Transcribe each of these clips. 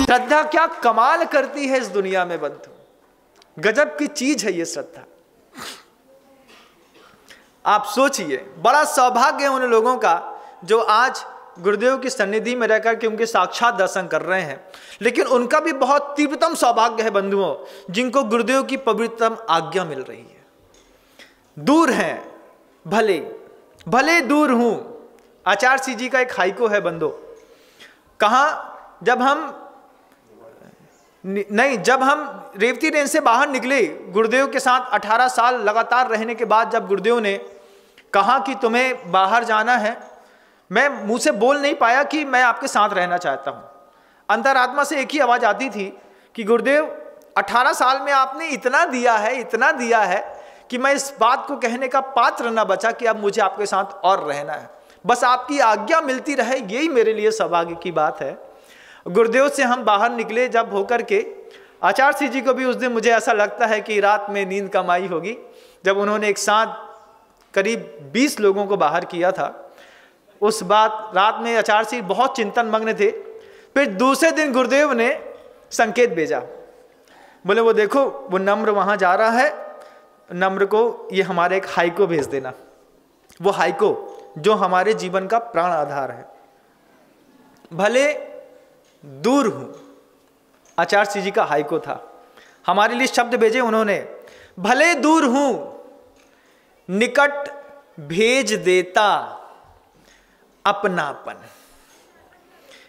श्रद्धा क्या कमाल करती है इस दुनिया में बंधु, गजब की चीज है ये श्रद्धा। आप सोचिए, बड़ा सौभाग्य है उन लोगों का जो आज गुरुदेव की सन्निधि में रहकर के उनके साक्षात दर्शन कर रहे हैं, लेकिन उनका भी बहुत तीव्रतम सौभाग्य है बंधुओं जिनको गुरुदेव की पवित्रतम आज्ञा मिल रही है। दूर हैं भले भले दूर हूं, आचार्य सिंह जी का एक हाइको है बंधो। कहाँ, जब हम रेवती रेंज से बाहर निकले गुरुदेव के साथ 18 साल लगातार रहने के बाद, जब गुरुदेव ने कहा कि तुम्हें बाहर जाना है, मैं मुंह से बोल नहीं पाया कि मैं आपके साथ रहना चाहता हूं। अंतरात्मा से एक ही आवाज आती थी कि गुरुदेव 18 साल में आपने इतना दिया है कि मैं इस बात को कहने का पात्र न बचा कि अब मुझे आपके साथ और रहना है, बस आपकी आज्ञा मिलती रहे, यही मेरे लिए सौभाग्य की बात है। गुरुदेव से हम बाहर निकले जब होकर के, आचार्य सिंह जी को भी उस दिन मुझे ऐसा लगता है कि रात में नींद कम आई होगी जब उन्होंने एक साथ करीब 20 लोगों को बाहर किया था। उस बात रात में आचार्य सिंह बहुत चिंतन मग्न थे। फिर दूसरे दिन गुरुदेव ने संकेत भेजा, बोले वो देखो वो नम्र वहां जा रहा है, नम्र को ये हमारे एक हाइको भेज देना, वो हाइको जो हमारे जीवन का प्राण आधार है। भले दूर हूं, आचार्य सिंह जी का हाइको था। हमारे लिए शब्द भेजे उन्होंने, भले दूर हूं निकट भेज देता अपनापन।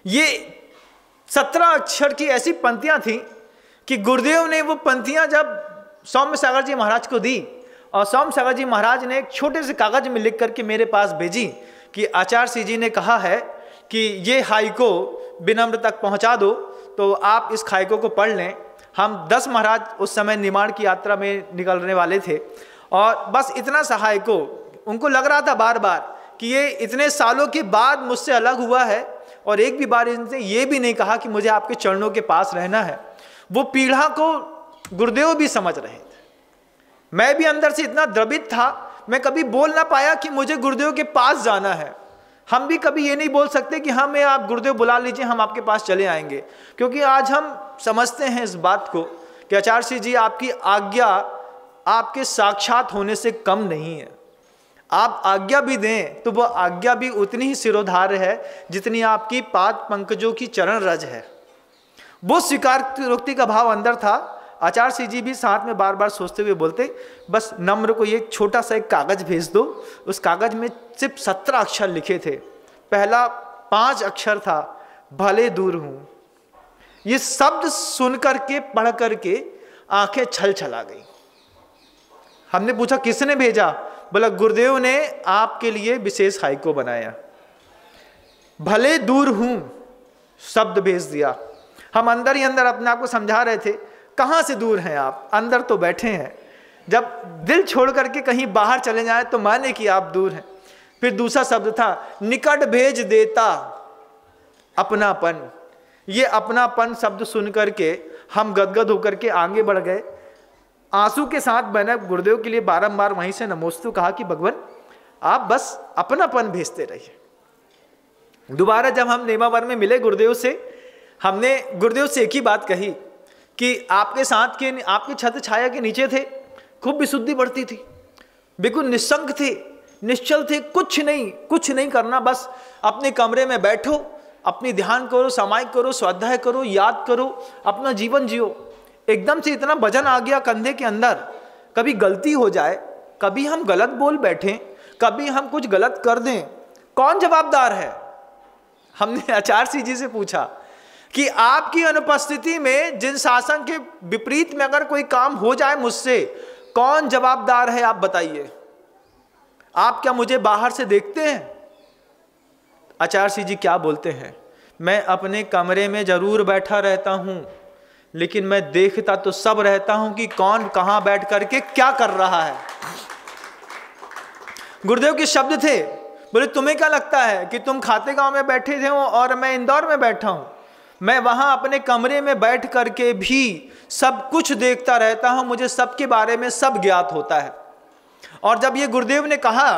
ये 17 अक्षर की ऐसी पंक्तियां थी कि गुरुदेव ने वो पंक्तियां जब सौम्य सागर जी महाराज को दी और सौम्य सागर जी महाराज ने एक छोटे से कागज में लिख करके मेरे पास भेजी कि आचार्य सिंह जी ने कहा है कि ये हाइको विनम्र तक पहुंचा दो, तो आप इस हाइको को पढ़ लें। हम 10 महाराज उस समय निर्माण की यात्रा में निकलने वाले थे और बस इतना सा हाइको, उनको लग रहा था बार बार कि ये इतने सालों के बाद मुझसे अलग हुआ है और एक भी बार इनसे ये भी नहीं कहा कि मुझे आपके चरणों के पास रहना है। वो पीड़ा को गुरुदेव भी समझ रहे थे, मैं भी अंदर से इतना द्रवित था, मैं कभी बोल ना पाया कि मुझे गुरुदेव के पास जाना है। हम भी कभी ये नहीं बोल सकते कि हमें आप गुरुदेव बुला लीजिए, हम आपके पास चले आएंगे, क्योंकि आज हम समझते हैं इस बात को कि आचार्य सिंह जी आपकी आज्ञा आपके साक्षात होने से कम नहीं है। आप आज्ञा भी दें तो वह आज्ञा भी उतनी ही सिरोधार्य है जितनी आपकी पाद पंकजों की चरण रज है। वो स्वीकारोक्ति का भाव अंदर था। आचार्य सिंह जी भी साथ में बार बार सोचते हुए बोलते, बस नम्र को ये छोटा सा एक कागज भेज दो। उस कागज में सिर्फ 17 अक्षर लिखे थे। पहला 5 अक्षर था, भले दूर हूं। ये शब्द सुन करके पढ़ करके आंखें छल छला गई। हमने पूछा किसने भेजा? बोला गुरुदेव ने आपके लिए विशेष हाइको बनाया। भले दूर हूं शब्द भेज दिया। हम अंदर ही अंदर अपने आप को समझा रहे थे, कहां से दूर हैं आप, अंदर तो बैठे हैं। जब दिल छोड़ करके कहीं बाहर चले जाए तो माने कि आप दूर हैं। फिर दूसरा शब्द था, निकट भेज देता अपनापन। ये अपनापन शब्द सुन करके हम गदगद होकर के आगे बढ़ गए। आंसू के साथ मैंने गुरुदेव के लिए बारंबार वहीं से नमोस्तु कहा कि भगवान आप बस अपनापन भेजते रहिए। दोबारा जब हम नेमावर में मिले गुरुदेव से, हमने गुरुदेव से एक ही बात कही कि आपके साथ के आपकी छत्र छाया के नीचे थे, खूब विशुद्धि बढ़ती थी, बिल्कुल निस्संग थे, निश्चल थे, कुछ नहीं करना, बस अपने कमरे में बैठो, अपनी ध्यान करो, सामायिक करो, स्वाध्याय करो, याद करो, अपना जीवन जियो। एकदम से इतना वजन आ गया कंधे के अंदर, कभी गलती हो जाए, कभी हम गलत बोल बैठें, कभी हम कुछ गलत कर दें, कौन जवाबदार है? हमने आचार्य सिंह जी से पूछा कि आपकी अनुपस्थिति में जिन शासन के विपरीत में अगर कोई काम हो जाए मुझसे, कौन जवाबदार है आप बताइए। आप क्या मुझे बाहर से देखते हैं? आचार्य सिंह जी क्या बोलते हैं, मैं अपने कमरे में जरूर बैठा रहता हूं, लेकिन मैं देखता तो सब रहता हूं कि कौन कहां बैठ करके क्या कर रहा है। गुरुदेव के शब्द थे, बोले तुम्हें क्या लगता है कि तुम खातेगांव में बैठे थे और मैं इंदौर में बैठा हूं? मैं वहां अपने कमरे में बैठ करके भी सब कुछ देखता रहता हूं, मुझे सबके बारे में सब ज्ञात होता है। और जब ये गुरुदेव ने कहा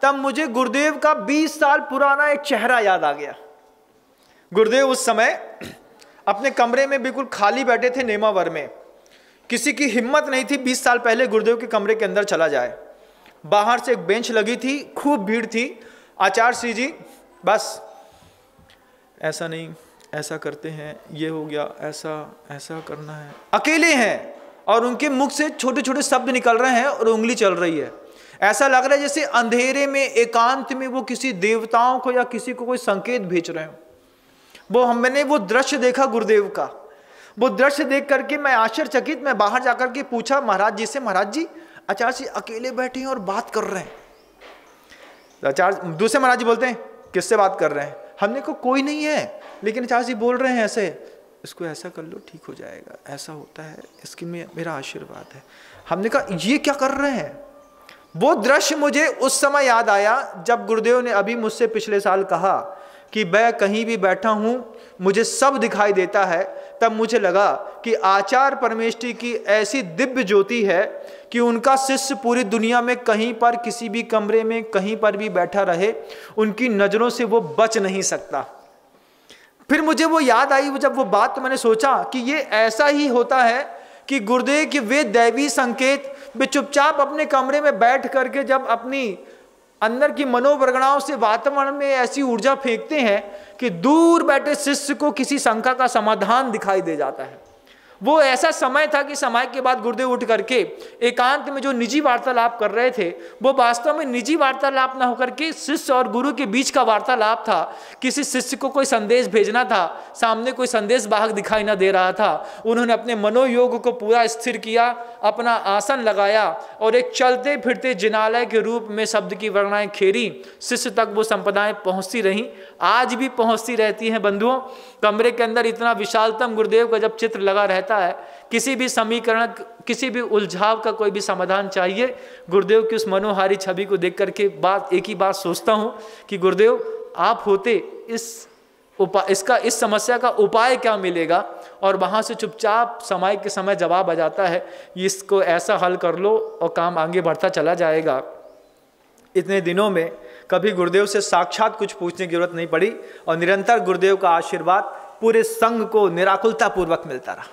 तब मुझे गुरुदेव का 20 साल पुराना एक चेहरा याद आ गया। गुरुदेव उस समय अपने कमरे में बिल्कुल खाली बैठे थे नेमावर में। किसी की हिम्मत नहीं थी 20 साल पहले गुरुदेव के कमरे के अंदर चला जाए। बाहर से एक बेंच लगी थी, खूब भीड़ थी। आचार्य श्री जी बस ऐसा नहीं, ऐसा करते हैं, ये हो गया, ऐसा ऐसा करना है। अकेले हैं और उनके मुख से छोटे छोटे शब्द निकल रहे हैं और उंगली चल रही है। ऐसा लग रहा है जैसे अंधेरे में एकांत में वो किसी देवताओं को या किसी को कोई संकेत भेज रहे हो। मैंने वो दृश्य देखा गुरुदेव का। वो दृश्य देख करके मैं आश्चर्यचकित, मैं बाहर जाकर के पूछा महाराज जी से, महाराज जी आचार्य जी अकेले बैठे हैं और बात कर रहे हैं। आचार्य दूसरे महाराज जी बोलते हैं किससे बात कर रहे हैं? हमने को कोई नहीं है, लेकिन आचार्य जी बोल रहे हैं ऐसे, इसको ऐसा कर लो ठीक हो जाएगा, ऐसा होता है, इसकी मेरा आशीर्वाद है। हमने कहा ये क्या कर रहे हैं? वो दृश्य मुझे उस समय याद आया जब गुरुदेव ने अभी मुझसे पिछले साल कहा कि मैं कहीं भी बैठा हूं मुझे सब दिखाई देता है। तब मुझे लगा कि आचार्य परमेष्ठी की ऐसी दिव्य ज्योति है कि उनका शिष्य पूरी दुनिया में कहीं पर किसी भी कमरे में कहीं पर भी बैठा रहे, उनकी नजरों से वो बच नहीं सकता। फिर मुझे वो याद आई, जब वो बात, तो मैंने सोचा कि ये ऐसा ही होता है कि गुरुदेव के वे दैवी संकेत वे चुपचाप अपने कमरे में बैठ करके जब अपनी अंदर की मनोवरगणाओं से वातावरण में ऐसी ऊर्जा फेंकते हैं कि दूर बैठे शिष्य को किसी शंका का समाधान दिखाई दे जाता है। वो ऐसा समय था कि समय के बाद गुरुदेव उठ करके एकांत में जो निजी वार्तालाप कर रहे थे वो वास्तव में निजी वार्तालाप ना होकर के शिष्य और गुरु के बीच का वार्तालाप था। किसी शिष्य को कोई संदेश भेजना था, सामने कोई संदेश वाहक दिखाई ना दे रहा था। उन्होंने अपने मनोयोग को पूरा स्थिर किया, अपना आसन लगाया और एक चलते फिरते जिनालय के रूप में शब्द की वर्णाएं खेरी। शिष्य तक वो संपदाएं पहुंचती रहीं, आज भी पहुंचती रहती हैं। बंधुओं, कमरे के अंदर इतना विशालतम गुरुदेव का जब चित्र लगा रहता है, किसी भी समीकरण, किसी भी उलझाव का कोई भी समाधान चाहिए, गुरुदेव की उस मनोहारी छवि को देख करके एक ही बात सोचता हूं कि गुरुदेव आप होते इस समस्या का उपाय क्या मिलेगा? और वहां से चुपचाप समय के समय जवाब आ जाता है, इसको ऐसा हल कर लो और काम आगे बढ़ता चला जाएगा। इतने दिनों में कभी गुरुदेव से साक्षात कुछ पूछने की जरूरत नहीं पड़ी और निरंतर गुरुदेव का आशीर्वाद पूरे संघ को निराकुलता पूर्वक मिलता रहा।